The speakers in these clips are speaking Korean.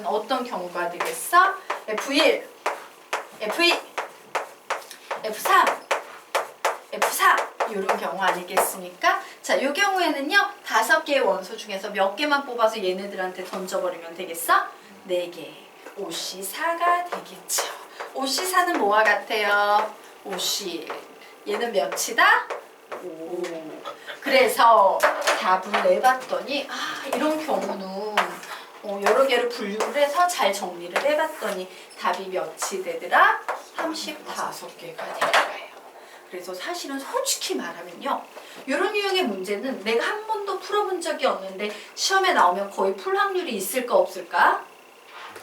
어떤 경우가 되겠어? F1, F2, F3, F4 이런 경우 아니겠습니까? 자, 이 경우에는요 5개의 원소 중에서 몇 개만 뽑아서 얘네들한테 던져버리면 되겠어? 4개, OC4가 되겠죠. OC4는 뭐와 같아요? OC, 얘는 몇이다? 5. 그래서 답을 내봤더니 이런 경우는 여러 개를 분류를 해서 잘 정리를 해봤더니 답이 몇이 되더라? 35개가 되는 거예요. 그래서 사실은 솔직히 말하면요, 이런 유형의 문제는 내가 한 번도 풀어본 적이 없는데 시험에 나오면 거의 풀 확률이 있을까 없을까?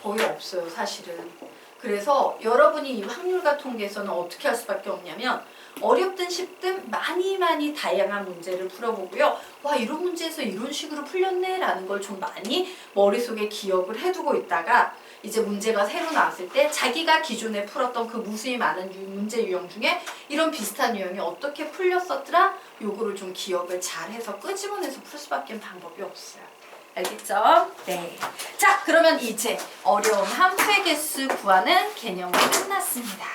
거의 없어요, 사실은. 그래서 여러분이 이 확률과 통계에서는 어떻게 할 수밖에 없냐면 어렵든 쉽든 많이 다양한 문제를 풀어보고요. 와, 이런 문제에서 이런 식으로 풀렸네 라는 걸 좀 많이 머릿속에 기억을 해두고 있다가 이제 문제가 새로 나왔을 때 자기가 기존에 풀었던 그 무수히 많은 문제 유형 중에 이런 비슷한 유형이 어떻게 풀렸었더라? 요거를 좀 기억을 잘해서 끄집어내서 풀 수밖에 방법이 없어요. 알겠죠? 네. 자, 그러면 이제 어려운 함수의 개수 구하는 개념이 끝났습니다.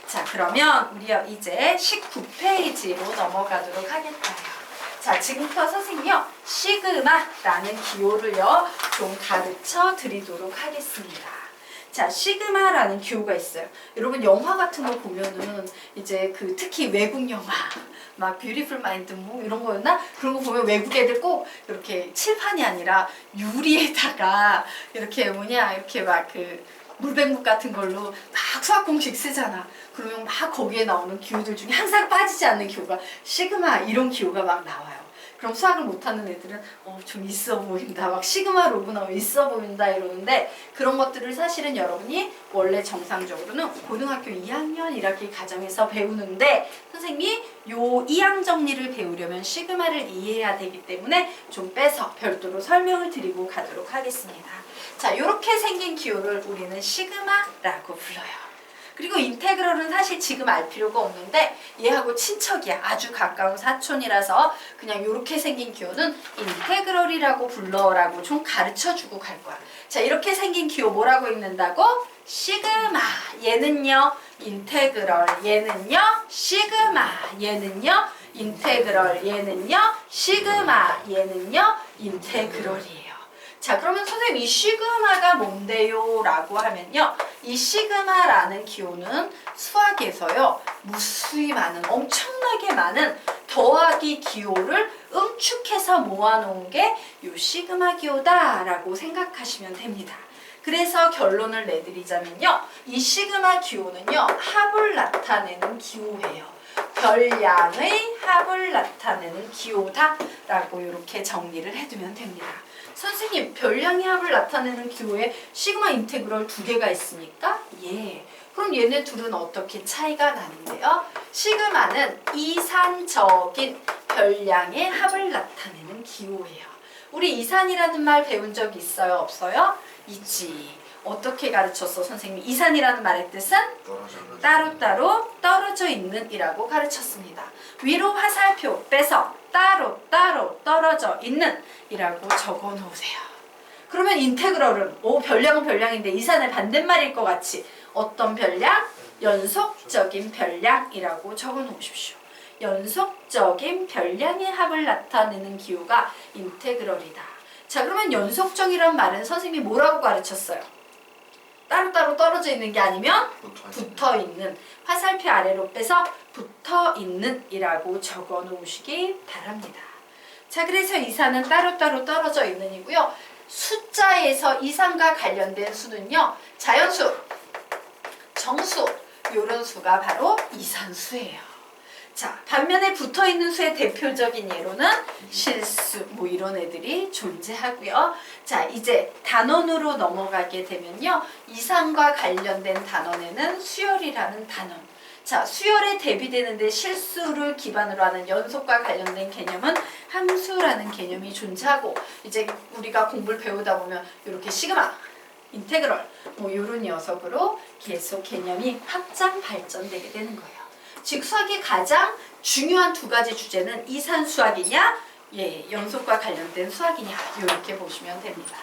자, 그러면 우리 이제 19페이지로 넘어가도록 하겠어요. 자, 지금부터 선생님이요 시그마라는 기호를요 좀 가르쳐 드리도록 하겠습니다. 자, 시그마라는 기호가 있어요. 여러분 영화 같은 거 보면은 이제 그 특히 외국 영화 막 뷰티풀 마인드 뭐 이런 거였나? 그런 거 보면 외국 애들 꼭 이렇게 칠판이 아니라 유리에다가 이렇게 이렇게 막 그 물백묵 같은 걸로 막 수학 공식 쓰잖아. 그러면 막 거기에 나오는 기호들 중에 항상 빠지지 않는 기호가 시그마 이런 기호가 막 나와요. 그럼 수학을 못하는 애들은 좀 있어 보인다, 막 시그마 로그 나오면 있어 보인다 이러는데 그런 것들을 사실은 여러분이 원래 정상적으로는 고등학교 2학년 1학기 과정에서 배우는데 선생님이 요 이항 정리를 배우려면 시그마를 이해해야 되기 때문에 좀 빼서 별도로 설명을 드리고 가도록 하겠습니다. 자, 이렇게 생긴 기호를 우리는 시그마라고 불러요. 그리고 인테그럴은 사실 지금 알 필요가 없는데 얘하고 친척이야. 아주 가까운 사촌이라서 그냥 이렇게 생긴 기호는 인테그럴이라고 불러라고 좀 가르쳐주고 갈 거야. 자, 이렇게 생긴 기호 뭐라고 읽는다고? 시그마. 얘는요 인테그럴, 얘는요 시그마, 얘는요 인테그럴, 얘는요 시그마, 얘는요 인테그럴이에요. 자, 그러면 선생님 이 시그마가 뭔데요? 라고 하면요, 이 시그마라는 기호는 수학에서요 무수히 많은, 엄청나게 많은 더하기 기호를 응축해서 모아놓은 게 이 시그마 기호다 라고 생각하시면 됩니다. 그래서 결론을 내드리자면요, 이 시그마 기호는요 합을 나타내는 기호예요. 별량의 합을 나타내는 기호다 라고 이렇게 정리를 해두면 됩니다. 선생님, 별량의 합을 나타내는 기호에 시그마 인테그럴 2개가 있으니까 예. 그럼 얘네 둘은 어떻게 차이가 나는데요? 시그마는 이산적인 별량의 합을 나타내는 기호예요. 우리 이산이라는 말 배운 적 있어요? 없어요? 있지. 어떻게 가르쳤어, 선생님? 이산이라는 말의 뜻은? 따로따로 떨어져 있는 이라고 가르쳤습니다. 위로 화살표 빼서 따로따로 떨어져 있는 이라고 적어 놓으세요. 그러면 인테그럴은 별량은 별량인데 이산의 반대말일 것 같이 어떤 별량? 연속적인 별량이라고 적어 놓으십시오. 연속적인 별량의 합을 나타내는 기호가 인테그럴이다. 자, 그러면 연속적이란 말은 선생님이 뭐라고 가르쳤어요? 따로따로 떨어져 있는 게 아니면 붙어있는, 화살표 아래로 빼서 붙어있는 이라고 적어 놓으시기 바랍니다. 자, 그래서 이산은 따로따로 떨어져 있는 이고요. 숫자에서 이산과 관련된 수는요, 자연수, 정수, 이런 수가 바로 이산수예요. 자, 반면에 붙어있는 수의 대표적인 예로는 실수, 뭐 이런 애들이 존재하고요. 자, 이제 단원으로 넘어가게 되면요, 이산과 관련된 단원에는 수열이라는 단원. 자, 수열에 대비되는데 실수를 기반으로 하는 연속과 관련된 개념은 함수라는 개념이 존재하고, 이제 우리가 공부를 배우다 보면 이렇게 시그마, 인테그럴, 뭐 이런 녀석으로 계속 개념이 확장 발전되게 되는 거예요. 즉 수학의 가장 중요한 2가지 주제는 이산 수학이냐, 예, 연속과 관련된 수학이냐, 이렇게 보시면 됩니다.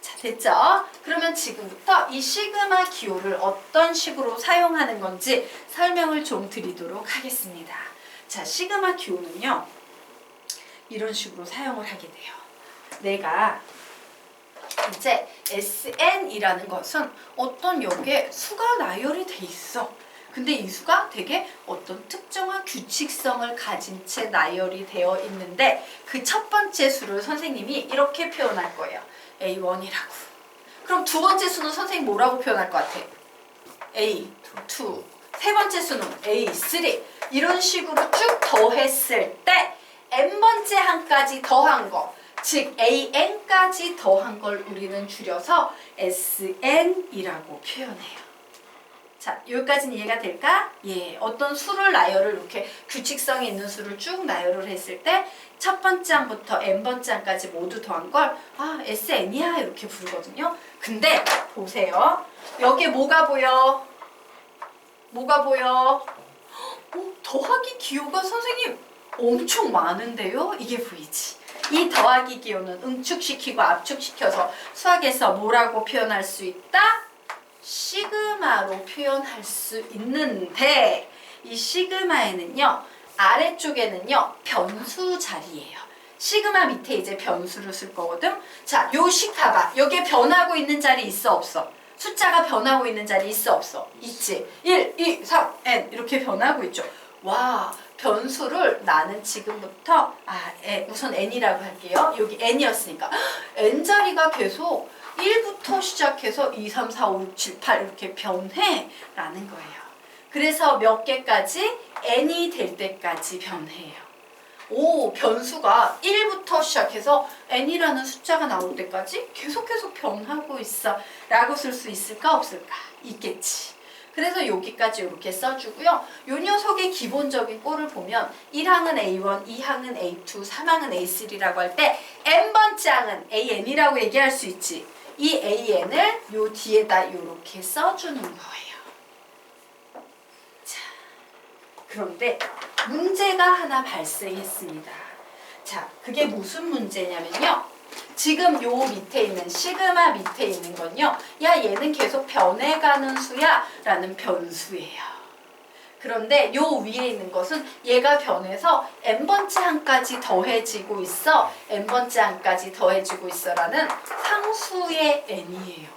자, 됐죠? 그러면 지금부터 이 시그마 기호를 어떤 식으로 사용하는 건지 설명을 좀 드리도록 하겠습니다. 자, 시그마 기호는요, 이런 식으로 사용을 하게 돼요. 내가 이제 SN이라는 것은 어떤 여기에 수가 나열이 돼 있어. 근데 이 수가 되게 어떤 특정한 규칙성을 가진 채 나열이 되어 있는데 그 첫 번째 수를 선생님이 이렇게 표현할 거예요. A1이라고. 그럼 두 번째 수는 선생님 뭐라고 표현할 것 같아? A2. 세 번째 수는 A3. 이런 식으로 쭉 더했을 때 n번째 항까지 더한 거, 즉 AN까지 더한 걸 우리는 줄여서 SN이라고 표현해요. 자, 여기까지는 이해가 될까? 예, 어떤 수를 나열을 이렇게 규칙성이 있는 수를 쭉 나열을 했을 때 첫 번째 항부터 n번째 항까지 모두 더한 걸 SN이야 이렇게 부르거든요. 근데 보세요. 여기에 뭐가 보여? 뭐가 보여? 더하기 기호가 선생님 엄청 많은데요? 이게 보이지? 이 더하기 기호는 응축시키고 압축시켜서 수학에서 뭐라고 표현할 수 있다? 시그마로 표현할 수 있는데 이 시그마에는요, 아래쪽에는요 변수 자리예요. 시그마 밑에 이제 변수를 쓸 거거든. 자, 요 식 봐봐. 여기에 변하고 있는 자리 있어 없어? 숫자가 변하고 있는 자리 있어 없어? 있지. 1, 2, 3, n 이렇게 변하고 있죠. 와, 변수를 나는 지금부터 우선 n이라고 할게요. 여기 n이었으니까 n 자리가 계속 1부터 시작해서 2, 3, 4, 5, 6, 7, 8 이렇게 변해 라는 거예요. 그래서 몇 개까지? n이 될 때까지 변해요. 오, 변수가 1부터 시작해서 n이라는 숫자가 나올 때까지 계속 변하고 있어 라고 쓸 수 있을까 없을까? 있겠지. 그래서 여기까지 이렇게 써주고요. 요 녀석의 기본적인 꼴을 보면 1항은 A1, 2항은 A2, 3항은 A3라고 할 때 n번째 항은 AN이라고 얘기할 수 있지. 이 AN을 요 뒤에다 이렇게 써주는 거예요. 자, 그런데 문제가 하나 발생했습니다. 자, 그게 무슨 문제냐면요. 지금 요 밑에 있는 시그마 밑에 있는 건요. 야, 얘는 계속 변해가는 수야 라는 변수예요. 그런데 요 위에 있는 것은 얘가 변해서 n번째 항까지 더해지고 있어. n번째 항까지 더해지고 있어 라는 상수의 n이에요.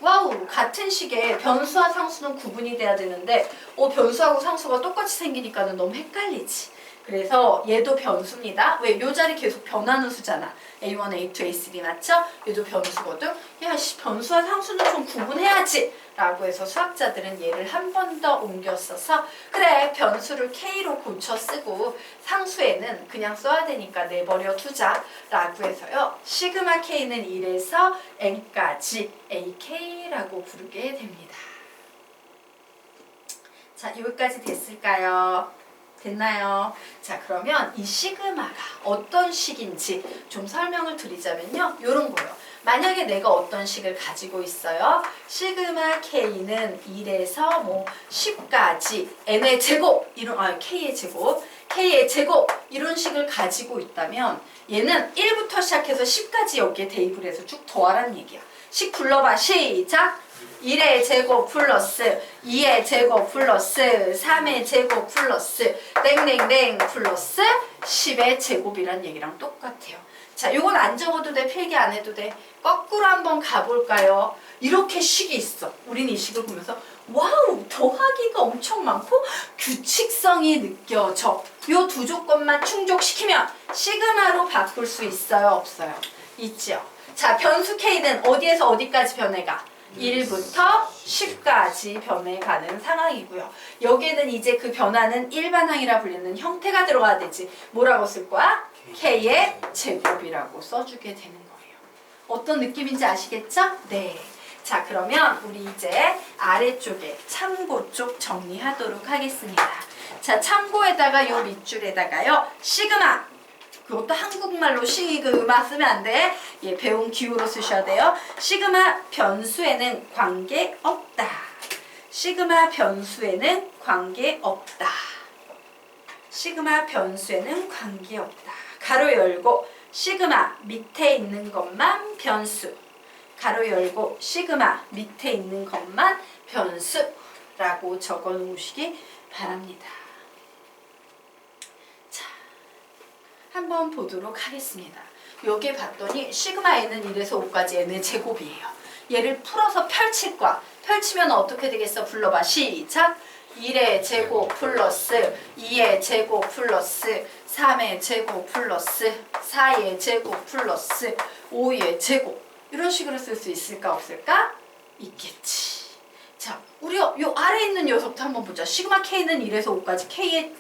와우, 같은 식에 변수와 상수는 구분이 돼야 되는데 변수하고 상수가 똑같이 생기니까는 너무 헷갈리지. 그래서 얘도 변수입니다. 왜? 요 자리 계속 변하는 수잖아. A1, A2, A3 맞죠? 얘도 변수거든. 야, 변수와 상수는 좀 구분해야지 라고 해서 수학자들은 얘를 한 번 더 옮겨 써서 그래, 변수를 K로 고쳐 쓰고 상수에는 그냥 써야 되니까 내버려 두자 라고 해서요. 시그마 K는 1에서 N까지 AK라고 부르게 됩니다. 자, 여기까지 됐을까요? 됐나요? 자, 그러면 이 시그마가 어떤 식인지 좀 설명을 드리자면요. 요런 거요. 만약에 내가 어떤 식을 가지고 있어요. 시그마 K는 1에서 10까지 n의 제곱, K의 제곱, K의 제곱 이런 식을 가지고 있다면 얘는 1부터 시작해서 10까지 여기에 대입을 해서 쭉 더하라는 얘기야. 식 불러봐. 시작! 1의 제곱 플러스 2의 제곱 플러스 3의 제곱 플러스 땡땡땡 플러스 10의 제곱이란 얘기랑 똑같아요. 자, 요건 안 적어도 돼. 필기 안 해도 돼. 거꾸로 한번 가볼까요? 이렇게 식이 있어. 우리는 이 식을 보면서 와우, 더하기가 엄청 많고 규칙성이 느껴져. 요 두 조건만 충족시키면 시그마로 바꿀 수 있어요? 없어요? 있죠. 자, 변수 K는 어디에서 어디까지 변해가? 1부터 10까지 변해가는 상황이고요. 여기에는 이제 그 변화는 일반항이라 불리는 형태가 들어가야 되지. 뭐라고 쓸 거야? K의 제곱이라고 써주게 되는 거예요. 어떤 느낌인지 아시겠죠? 네. 자, 그러면 우리 이제 아래쪽에 참고 쪽 정리하도록 하겠습니다. 자, 참고에다가 요 밑줄에다가요. 시그마. 그것도 한국말로 시그마 쓰면 안 돼. 예, 배운 기호로 쓰셔야 돼요. 시그마 변수에는 관계없다. 시그마 변수에는 관계없다. 시그마 변수에는 관계없다. 가로 열고 시그마 밑에 있는 것만 변수. 가로 열고 시그마 밑에 있는 것만 변수라고 적어 놓으시기 바랍니다. 자, 한번 보도록 하겠습니다. 요게 봤더니 시그마 n은 1에서 5까지 n의 제곱이에요. 얘를 풀어서 펼칠 거야. 펼치면 어떻게 되겠어? 불러봐. 시작. 1의 제곱 플러스 2의 제곱 플러스 3의 제곱 플러스 4의 제곱 플러스 5의 제곱. 이런 식으로 쓸 수 있을까 없을까? 있겠지. 자, 우리 요 아래에 있는 녀석도 한번 보자. 시그마 k는 1에서 5까지 k의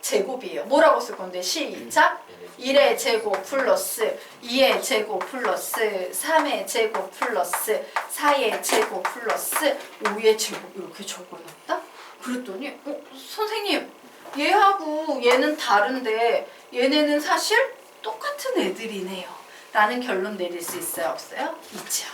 제곱이에요. 뭐라고 쓸 건데? 시작. 1의 제곱 플러스 2의 제곱 플러스 3의 제곱 플러스 4의 제곱 플러스 5의 제곱 이렇게 적어놨다? 그랬더니 선생님 얘하고 얘는 다른데 얘네는 사실 똑같은 애들이네요 라는 결론 내릴 수 있어요? 없어요? 있죠.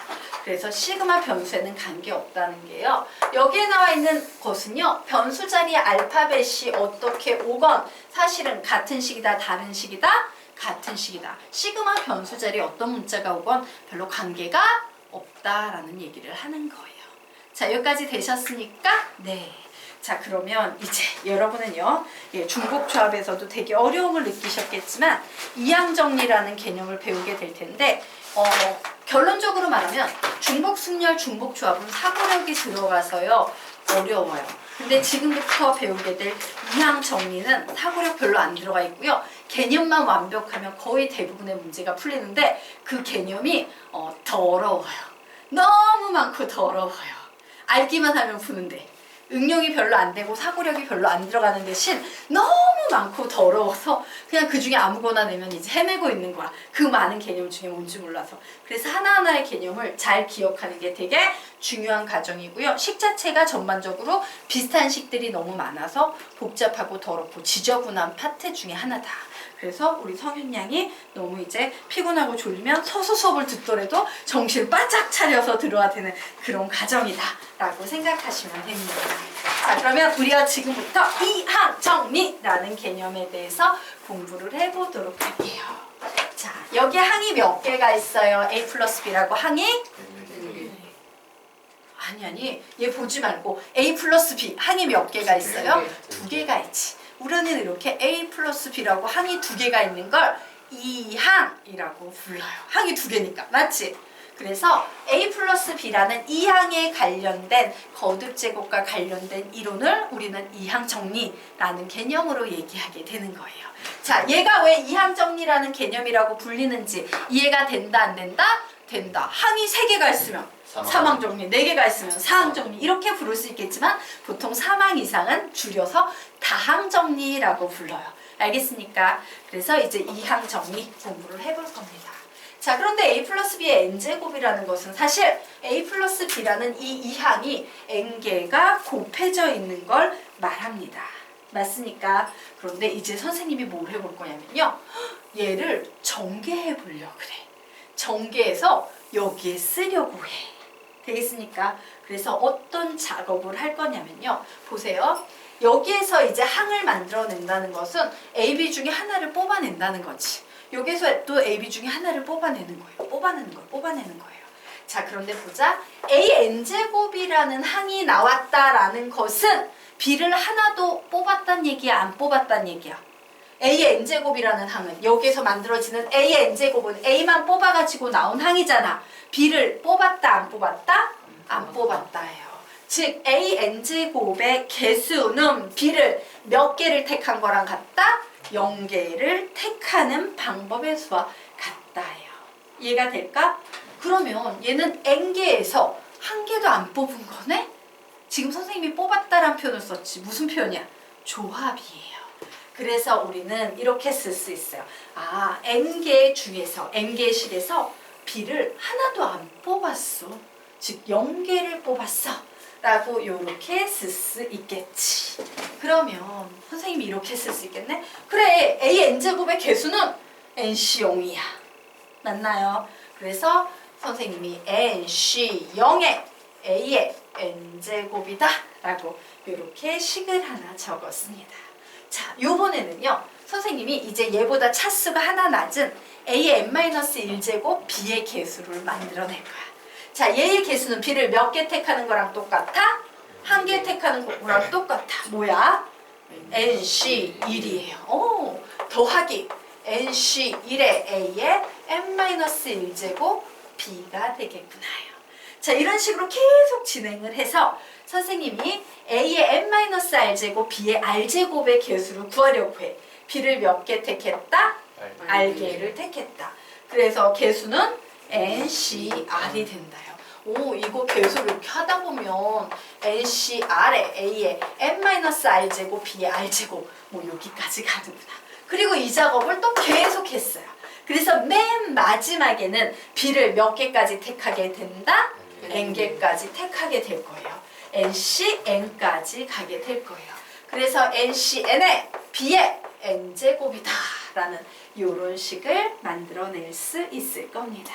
그래서 시그마 변수에는 관계없다는 게요. 여기에 나와 있는 것은요. 변수 자리에 알파벳이 어떻게 오건 사실은 같은 식이다 다른 식이다? 같은 식이다. 시그마 변수 자리에 어떤 문자가 오건 별로 관계가 없다라는 얘기를 하는 거예요. 자, 여기까지 되셨으니까 네. 자, 그러면 이제 여러분은요. 중복 조합에서도 되게 어려움을 느끼셨겠지만 이항정리라는 개념을 배우게 될 텐데 결론적으로 말하면 중복 승렬, 중복 조합은 사고력이 들어가서요. 어려워요. 근데 지금부터 배우게 될 이항 정리는 사고력 별로 안 들어가 있고요. 개념만 완벽하면 거의 대부분의 문제가 풀리는데 그 개념이 더러워요. 너무 많고 더러워요. 알기만 하면 푸는데 응용이 별로 안 되고 사고력이 별로 안 들어가는 대신 너무 많고 더러워서 그냥 그 중에 아무거나 내면 이제 헤매고 있는 거야. 그 많은 개념 중에 뭔지 몰라서. 그래서 하나하나의 개념을 잘 기억하는 게 되게 중요한 과정이고요. 식 자체가 전반적으로 비슷한 식들이 너무 많아서 복잡하고 더럽고 지저분한 파트 중에 하나다. 그래서 우리 성윤 양이 너무 이제 피곤하고 졸리면 서서 수업을 듣더라도 정신을 바짝 차려서 들어야 되는 그런 과정이다 라고 생각하시면 됩니다. 자, 그러면 우리가 지금부터 이항 정리라는 개념에 대해서 공부를 해보도록 할게요. 자, 여기 항이 몇 개가 있어요? a 플러스 b라고 항이? 아니 얘 보지 말고 a 플러스 b 항이 몇 개가 있어요? 2개가 있지. 우리는 이렇게 a 플러스 b라고 항이 2개가 있는 걸 이항이라고 불러요. 항이 2개니까. 맞지? 그래서 a 플러스 b라는 이항에 관련된 거듭제곱과 관련된 이론을 우리는 이항 정리라는 개념으로 얘기하게 되는 거예요. 자, 얘가 왜 이항 정리라는 개념이라고 불리는지 이해가 된다 안 된다? 된다. 항이 3개가 있으면 3항 정리, 4개가 있으면 4항 정리 이렇게 부를 수 있겠지만 보통 3항 이상은 줄여서 다항 정리라고 불러요. 알겠습니까? 그래서 이제 이항 정리 공부를 해볼 겁니다. 자, 그런데 a 플러스 b의 n제곱이라는 것은 사실 a 플러스 b라는 이 이항이 n개가 곱해져 있는 걸 말합니다. 맞습니까? 그런데 이제 선생님이 뭘 해볼 거냐면요. 얘를 전개해 보려고 그래. 전개해서 여기에 쓰려고 해. 되겠습니까? 그래서 어떤 작업을 할 거냐면요. 보세요. 여기에서 이제 항을 만들어낸다는 것은 AB 중에 하나를 뽑아낸다는 거지. 여기서 또 AB 중에 하나를 뽑아내는 거예요. 뽑아내는 거예요. 자, 그런데 보자. AN제곱이라는 항이 나왔다라는 것은 B를 하나도 뽑았단 얘기야? 안 뽑았단 얘기야? AN제곱이라는 항은 여기에서 만들어지는 AN제곱은 A만 뽑아가지고 나온 항이잖아. B를 뽑았다 안 뽑았다? 안 뽑았다예요. 즉 AN제곱의 개수는 B를 몇 개를 택한 거랑 같다? 0개를 택하는 방법의 수와 같다예요. 이해가 될까? 그러면 얘는 n개에서 한 개도 안 뽑은 거네? 지금 선생님이 뽑았다란 표현을 썼지. 무슨 표현이야? 조합이에요. 그래서 우리는 이렇게 쓸 수 있어요. 아, n개 중에서, n개식에서 B를 하나도 안 뽑았어. 즉 0개를 뽑았어. 라고 이렇게 쓸 수 있겠지. 그러면 선생님이 이렇게 쓸 수 있겠네? 그래, AN제곱의 개수는 NC0이야. 맞나요? 그래서 선생님이 NC0의 A의 N제곱이다 라고 이렇게 식을 하나 적었습니다. 자, 요번에는요. 선생님이 이제 얘보다 차수가 하나 낮은 A의 N-1제곱 B의 개수를 만들어낼 거야. 자, 얘의 개수는 b를 몇 개 택하는 거랑 똑같아? 한 개 택하는 거랑 똑같아. 뭐야? nc 1이에요. 오, 더하기 nc 1의 a의 n-1제곱 b가 되겠구나요. 자, 이런 식으로 계속 진행을 해서 선생님이 a의 n-r제곱 b의 r제곱의 개수를 구하려고 해. b를 몇 개 택했다? r개를 택했다. 그래서 개수는 ncr이 된다요. 오, 이거 개수를 이렇게 하다 보면 ncr의 a의 n-r제곱 b의 r제곱 뭐 여기까지 가는구나. 그리고 이 작업을 또 계속 했어요. 그래서 맨 마지막에는 b를 몇 개까지 택하게 된다? n개까지 택하게 될 거예요. ncn까지 가게 될 거예요. 그래서 ncn의 b의 n제곱이다 라는 이런 식을 만들어낼 수 있을 겁니다.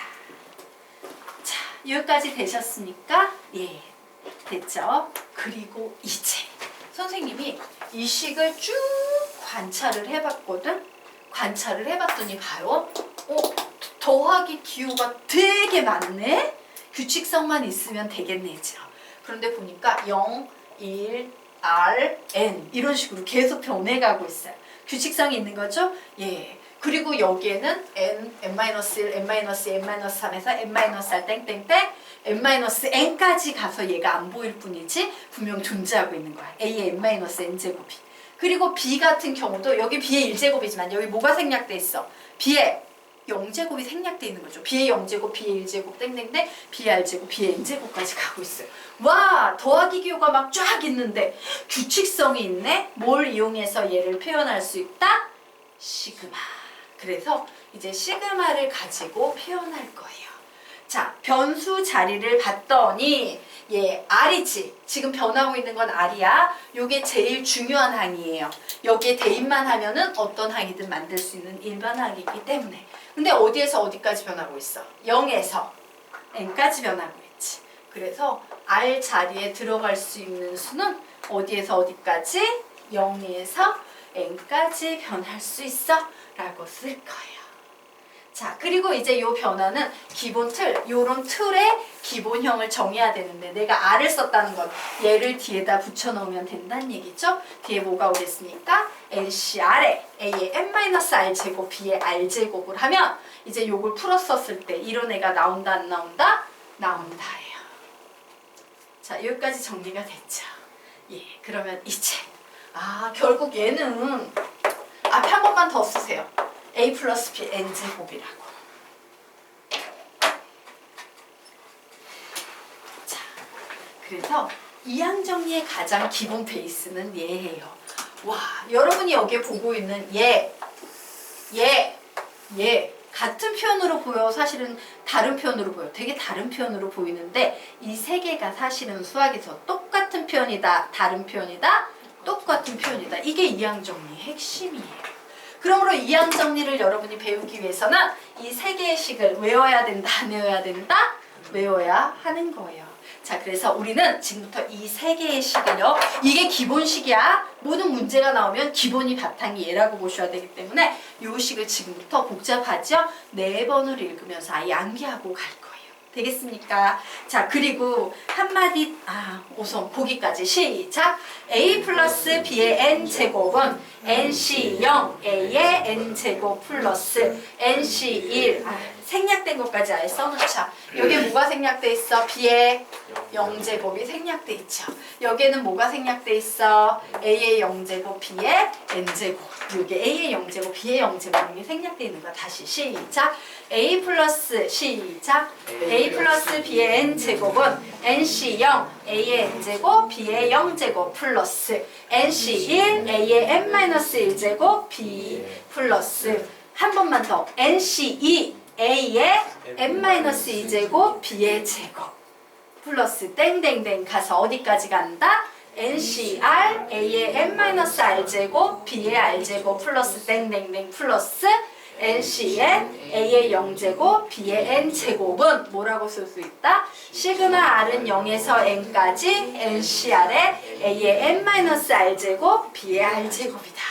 자, 여기까지 되셨습니까? 예, 됐죠? 그리고 이제 선생님이 이 식을 쭉 관찰을 해봤거든? 관찰을 해봤더니 봐요. 더하기 기호가 되게 많네? 규칙성만 있으면 되겠네죠. 그런데 보니까 0, 1, R, N 이런 식으로 계속 변해가고 있어요. 규칙성이 있는 거죠? 예. 그리고 여기에는 N, N-1, N-2, N-3에서 N-R 땡땡땡 N-N까지 가서 얘가 안 보일 뿐이지 분명 존재하고 있는 거야. A의 N-N제곱이. 그리고 B 같은 경우도 여기 B의 1제곱이지만 여기 뭐가 생략돼 있어? B의 0제곱이 생략돼 있는 거죠. B의 0제곱, B의 1제곱 땡땡땡 B의 R제곱, B의 N제곱까지 가고 있어요. 와, 더하기 기호가 막 쫙 있는데 규칙성이 있네? 뭘 이용해서 얘를 표현할 수 있다? 시그마. 그래서 이제 시그마를 가지고 표현할 거예요. 자, 변수 자리를 봤더니 얘 R이지. 지금 변하고 있는 건 R이야. 요게 제일 중요한 항이에요. 여기에 대입만 하면은 어떤 항이든 만들 수 있는 일반 항이기 때문에. 근데 어디에서 어디까지 변하고 있어? 0에서 n까지 변하고 있지. 그래서 R 자리에 들어갈 수 있는 수는 어디에서 어디까지? 0에서 n까지 변할 수 있어 라고 쓸 거예요. 자, 그리고 이제 요 변화는 기본 틀, 요런 틀의 기본형을 정해야 되는데 내가 R을 썼다는 건 얘를 뒤에다 붙여놓으면 된다는 얘기죠. 뒤에 뭐가 오겠습니까? NCR에 A의 n-R제곱, B의 R제곱을 하면 이제 요걸 풀었었을 때 이런 애가 나온다 안 나온다? 나온다예요. 자, 여기까지 정리가 됐죠. 예, 그러면 이제 결국 얘는 앞에 한 번만 더 쓰세요. A 플러스 B n제곱이라고. 자, 그래서 이항정리의 가장 기본 베이스는 얘예요. 와, 여러분이 여기에 보고 있는 얘 같은 표현으로 보여? 사실은 다른 표현으로 보여? 되게 다른 표현으로 보이는데 이 세 개가 사실은 수학에서 똑같은 표현이다, 다른 표현이다, 똑같은 표현이다. 이게 이항정리의 핵심이에요. 그러므로 이항 정리를 여러분이 배우기 위해서는 이 세 개의 식을 외워야 된다, 안 외워야 된다? 외워야 하는 거예요. 자, 그래서 우리는 지금부터 이 세 개의 식을요. 이게 기본식이야. 모든 문제가 나오면 기본이 바탕이 얘라고 보셔야 되기 때문에 이 식을 지금부터 복잡하죠? 4번을 읽으면서 아예 암기하고 갈 거예요. 되겠습니까? 자, 그리고 한마디 우선 보기까지 시작! A 플러스 B의 n제곱은 NC0 A의 n제곱 플러스 NC1 생략된 것까지 아예 써놓자. 여기에 뭐가 생략돼 있어? B의 0제곱이 생략돼 있죠. 여기에는 뭐가 생략돼 있어? A의 0제곱 B의 n제곱. 여기 A의 0제곱 B의 0제곱 이게 생략돼 있는 거야. 다시 시작! A 플러스 시작! A 플러스 B의 n제곱은 NC0 A의 n제곱 B의 0제곱 플러스 NC1 A의 n-1제곱 B 플러스 한 번만 더 NC2 A의 n-2제곱 B의 제곱 플러스 땡땡땡 가서 어디까지 간다? NCR A의 n-R제곱 B의 R제곱 플러스 땡땡땡 플러스 NCN A의 0제곱 B의 N제곱은 뭐라고 쓸 수 있다? 시그마 R은 0에서 N까지 NCR의 A의 n-R제곱 B의 R제곱이다.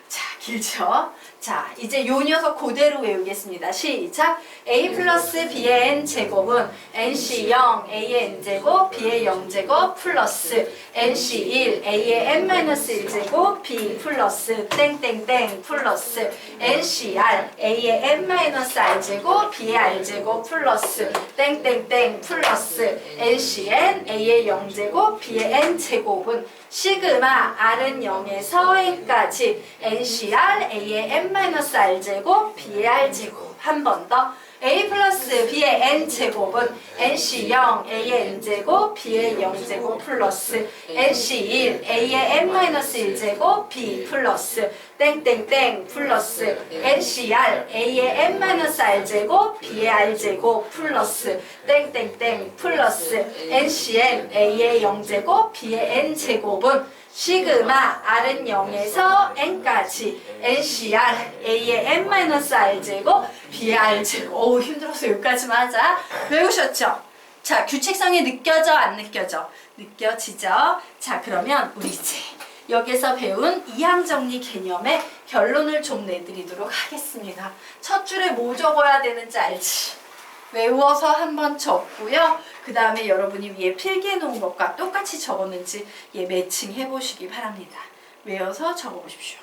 자, 길죠? 자, 이제 요 녀석 그대로 외우겠습니다. 시작! a 플러스 b의 n 제곱은 nc 0, a의 n 제곱, b의 0 제곱 플러스 nc 1, a의 n 마이너스 1 제곱, b 플러스 땡땡땡 플러스 nc r, a의 n 마이너스 r 제곱, b의 r 제곱 플러스 땡땡땡 플러스 nc n, a의 0 제곱, b의 n 제곱은 시그마 r은 0에서 n까지 ncr, a의 n-r 제곱, b의 r 제곱. 한 번 더. a 플러스 b의 n 제곱은 nc 0, a의 n 제곱, b의 0 제곱 플러스 nc 1, a의 n-1 제곱, b 플러스 땡땡땡 플러스 ncr, a의 n-r 제곱, b의 r 제곱 플러스 땡땡땡 플러스 ncn, a의 0 제곱, b의 n 제곱은 시그마 r은 0에서 n까지 ncr, a의 n-r 제곱, b의 r 제곱. 어우, 힘들어서 여기까지만 하자. 외우셨죠? 자, 규칙성이 느껴져 안 느껴져? 느껴지죠? 자, 그러면 우리 이제 여기서 배운 이항정리 개념의 결론을 좀 내드리도록 하겠습니다. 첫 줄에 뭐 적어야 되는지 알지? 외워서 한번 적고요. 그 다음에 여러분이 위에 필기해 놓은 것과 똑같이 적었는지 매칭해 보시기 바랍니다. 외워서 적어 보십시오.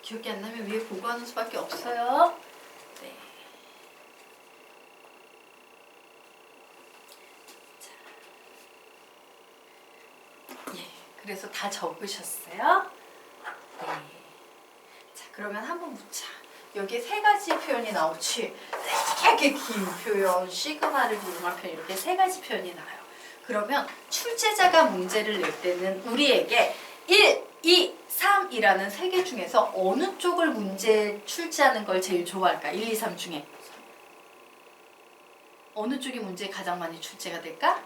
기억이 안 나면 위에 보고하는 수밖에 없어요. 네. 자. 예, 그래서 다 적으셨어요? 네. 자, 그러면 한번 묻자. 여기에 세 가지 표현이 나오지. 되게 긴 표현, 시그마를 이용한 표현, 이렇게 세 가지 표현이 나와요. 그러면 출제자가 문제를 낼 때는 우리에게 1, 2, 3이라는 세 개 중에서 어느 쪽을 문제 출제하는 걸 제일 좋아할까? 1, 2, 3 중에 어느 쪽이 문제에 가장 많이 출제가 될까?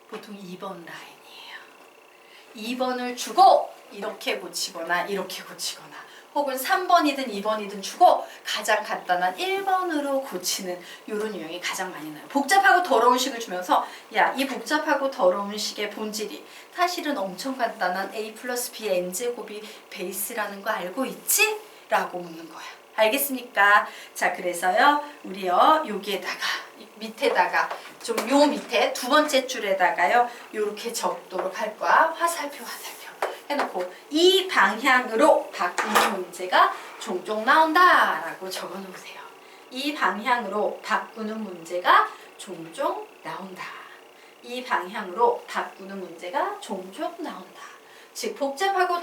보통 2번 라인이에요. 2번을 주고 이렇게 고치거나 이렇게 고치거나 혹은 3번이든 2번이든 주고 가장 간단한 1번으로 고치는 이런 유형이 가장 많이 나요. 복잡하고 더러운 식을 주면서 야, 이 복잡하고 더러운 식의 본질이 사실은 엄청 간단한 a 플러스 b의 n제곱이 베이스라는 거 알고 있지? 라고 묻는 거야. 알겠습니까? 자, 그래서요 우리요 여기에다가 밑에다가 좀 요 밑에 두 번째 줄에다가요 요렇게 적도록 할 거야. 화살표 해놓고 이 방향으로 바꾸는 문제가 종종 나온다 라고 적어 놓으세요. 이 방향으로 바꾸는 문제가 종종 나온다. 이 방향으로 바꾸는 문제가 종종 나온다. 즉 복잡하고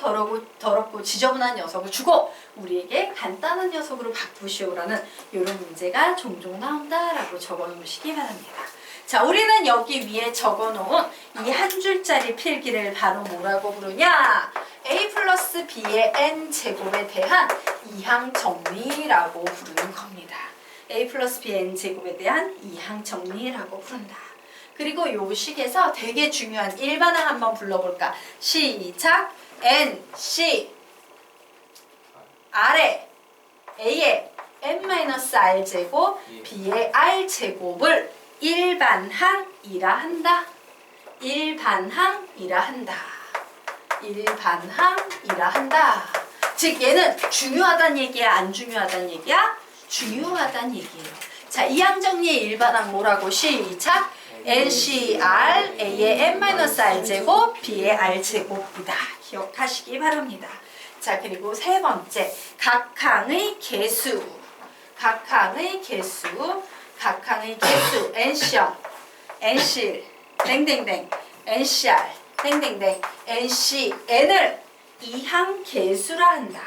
더럽고 지저분한 녀석을 주고 우리에게 간단한 녀석으로 바꾸시오라는 이런 문제가 종종 나온다 라고 적어 놓으시기 바랍니다. 자, 우리는 여기 위에 적어놓은 이 한 줄짜리 필기를 바로 뭐라고 부르냐? a 플러스 b의 n제곱에 대한 이항 정리라고 부르는 겁니다. a 플러스 b의 n제곱에 대한 이항 정리라고 부른다. 그리고 요 식에서 되게 중요한 일반항 한번 불러볼까? 시작! n, c, r에 a의 n-r 제곱, b의 r 제곱을 일반항이라 한다. 일반항이라 한다. 일반항이라 한다. 즉 얘는 중요하다는 얘기야, 안 중요하다는 얘기야? 중요하다는 얘기예요. 자, 이항정리의 일반항 뭐라고? 시작! NCR, A의 n-r 제곱, B의 r 제곱이다. 기억하시기 바랍니다. 자, 그리고 세 번째, 각항의 개수. 각항의 개수. 각항의 개수 NC형, NC, 땡땡땡, NCR, 땡땡땡, NCN을 이항 개수라 한다.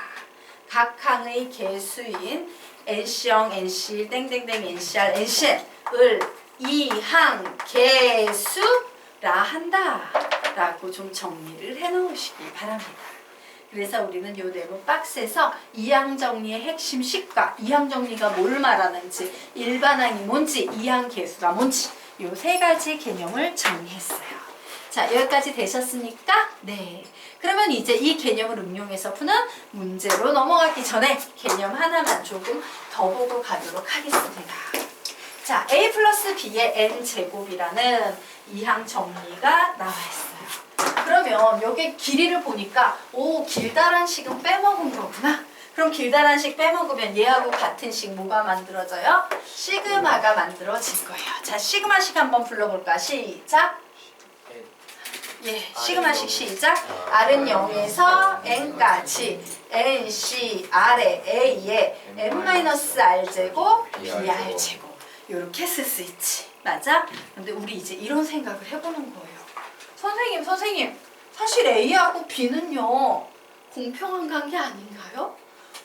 각항의 개수인 NC형, NC, 땡땡땡, NCR, NCN을 이항 개수라 한다. 라고 좀 정리를 해 놓으시기 바랍니다. 그래서 우리는 요 네모 박스에서 이항 정리의 핵심 식과 이항 정리가 뭘 말하는지, 일반항이 뭔지, 이항 계수가 뭔지 요 세 가지 개념을 정리했어요. 자, 여기까지 되셨습니까? 네. 그러면 이제 이 개념을 응용해서 푸는 문제로 넘어가기 전에 개념 하나만 조금 더 보고 가도록 하겠습니다. 자, a 플러스 b의 n제곱이라는 이항 정리가 나와 있어요. 그러면 여기 길이를 보니까 오, 길다란 식은 빼먹은 거구나. 그럼 길다란 식 빼먹으면 얘하고 같은 식 뭐가 만들어져요? 시그마가 만들어질 거예요. 자, 시그마식 한번 불러볼까? 시작! 예, 시그마식 시작! R은 0에서 N까지 NC, R에 A에 N-R제곱, BR제곱 이렇게 쓸 수 있지. 맞아? 근데 우리 이제 이런 생각을 해보는 거예요. 선생님, 사실 A하고 B는요 공평한 관계 아닌가요?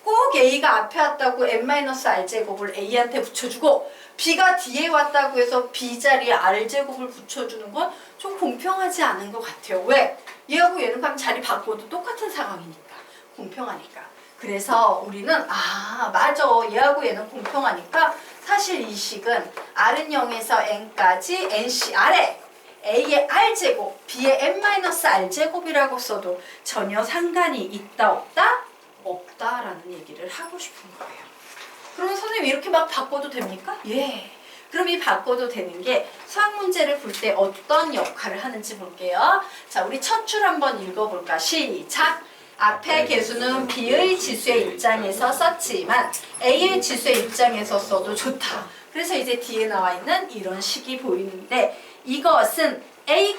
꼭 A가 앞에 왔다고 N-R제곱을 A한테 붙여주고 B가 뒤에 왔다고 해서 B 자리에 R제곱을 붙여주는 건 좀 공평하지 않은 것 같아요. 왜? 얘하고 얘는 그럼 자리 바꿔도 똑같은 상황이니까. 공평하니까. 그래서 우리는 맞아. 얘하고 얘는 공평하니까 사실 이 식은 R은 0에서 N까지 NC R에 A의 R제곱, B의 N-R제곱이라고 써도 전혀 상관이 있다 없다? 없다라는 얘기를 하고 싶은 거예요. 그러면 선생님 이렇게 막 바꿔도 됩니까? 예. 그럼 이 바꿔도 되는 게 수학 문제를 볼 때 어떤 역할을 하는지 볼게요. 자, 우리 첫 줄 한번 읽어볼까? 시작! 앞에 개수는 B의 지수의 입장에서 썼지만 A의 지수의 입장에서 써도 좋다. 그래서 이제 뒤에 나와 있는 이런 식이 보이는데 이것은 A,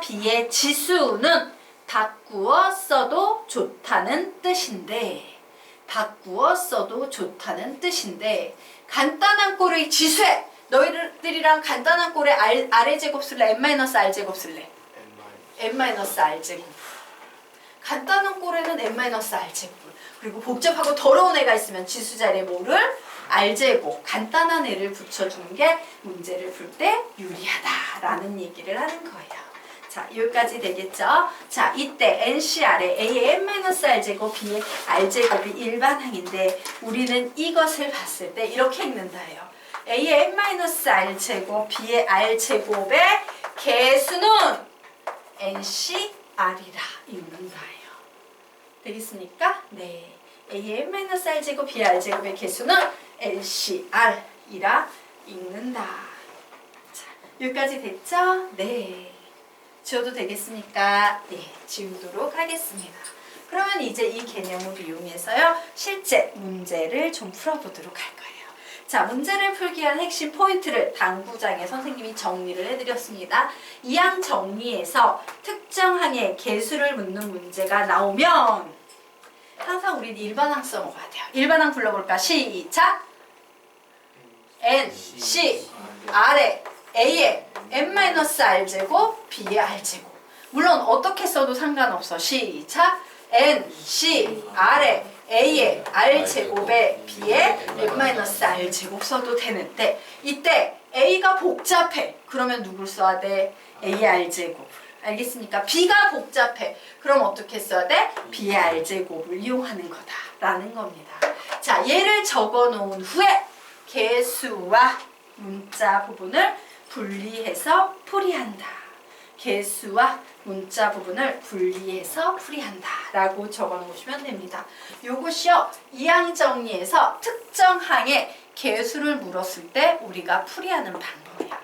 B의 지수는 바꾸어 써도 좋다는 뜻인데 간단한 꼴의 지수에 너희들이랑 간단한 꼴의 R제곱 쓸래? N-R제곱 쓸래? N-R제곱. 간단한 꼴에는 N-R제곱. 그리고 복잡하고 더러운 애가 있으면 지수 자리에 뭐를? R제곱. 간단한 애를 붙여주는 게 문제를 풀 때 유리하다라는 얘기를 하는 거예요. 자, 여기까지 되겠죠? 자, 이때 NCR에 A의 N-R제곱, B의 R제곱이 일반항인데 우리는 이것을 봤을 때 이렇게 읽는다예요. A의 N-R제곱, B의 R제곱의 개수는 NCR이라 읽는다예요. 되겠습니까? 네. A의 N-R제곱, B의 R제곱의 개수는 NCR이라 읽는다. 자, 여기까지 됐죠? 네. 지워도 되겠습니까? 네, 지우도록 하겠습니다. 그러면 이제 이 개념을 이용해서요, 실제 문제를 좀 풀어보도록 할 거예요. 자, 문제를 풀기 위한 핵심 포인트를 당구장에 선생님이 정리를 해드렸습니다. 이항 정리에서 특정 항의 개수를 묻는 문제가 나오면 항상 우리 일반항 써먹어야 돼요. 일반항 불러볼까? 시작! N, C, R에 A에 N-R제곱, B의 R제곱. 물론 어떻게 써도 상관없어. 시작! N, C, R에 A의 R제곱에 B의 N-R제곱 써도 되는데 이때 A가 복잡해. 그러면 누굴 써야 돼? A의 R제곱. 알겠습니까? B가 복잡해. 그럼 어떻게 써야 돼? B의 R제곱을 이용하는 거다라는 겁니다. 자, 얘를 적어 놓은 후에 개수와 문자 부분을 분리해서 풀이한다. 개수와 문자 부분을 분리해서 풀이한다 라고 적어 놓으시면 됩니다. 요것이요, 이항 정리에서 특정 항의 개수를 물었을 때 우리가 풀이하는 방법이야.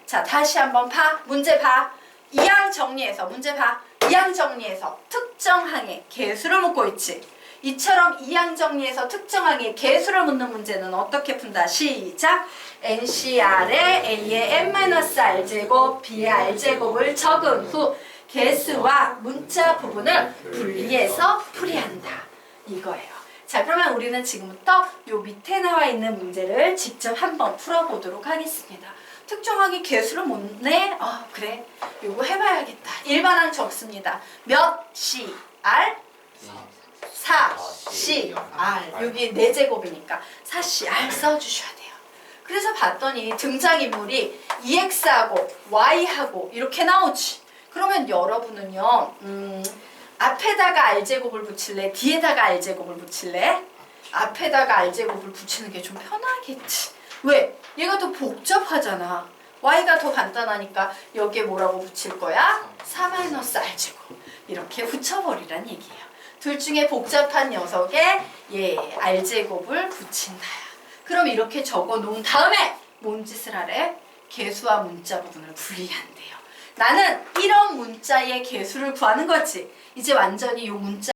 자, 다시 한번 봐. 문제 봐. 이항 정리에서 문제 봐. 이항 정리에서 특정 항의 개수를 묻고 있지. 이처럼 이항 정리에서 특정 항의 개수를 묻는 문제는 어떻게 푼다? 시작! NCR에 A의 N-R제곱, B의 R제곱을 적은 후 개수와 문자 부분을 분리해서 풀이한다. 이거예요. 자, 그러면 우리는 지금부터 요 밑에 나와 있는 문제를 직접 한번 풀어보도록 하겠습니다. 특정하게 개수를 묻네? 그래. 요거 해봐야겠다. 일반항 적습니다. 몇 C R? 4CR. 여기 4제곱이니까 4CR 써주셔야 돼요. 그래서 봤더니 등장인물이 EX하고 Y하고 이렇게 나오지. 그러면 여러분은요, 앞에다가 R제곱을 붙일래? 뒤에다가 R제곱을 붙일래? 앞에다가 R제곱을 붙이는 게 좀 편하겠지. 왜? 얘가 더 복잡하잖아. Y가 더 간단하니까 여기에 뭐라고 붙일 거야? 4-R제곱. 이렇게 붙여버리란 얘기예요. 둘 중에 복잡한 녀석에 R제곱을 붙인다야. 그럼 이렇게 적어 놓은 다음에 뭔 짓을 하래? 개수와 문자 부분을 분리한대요. 나는 이런 문자의 개수를 구하는 거지. 이제 완전히 이 문자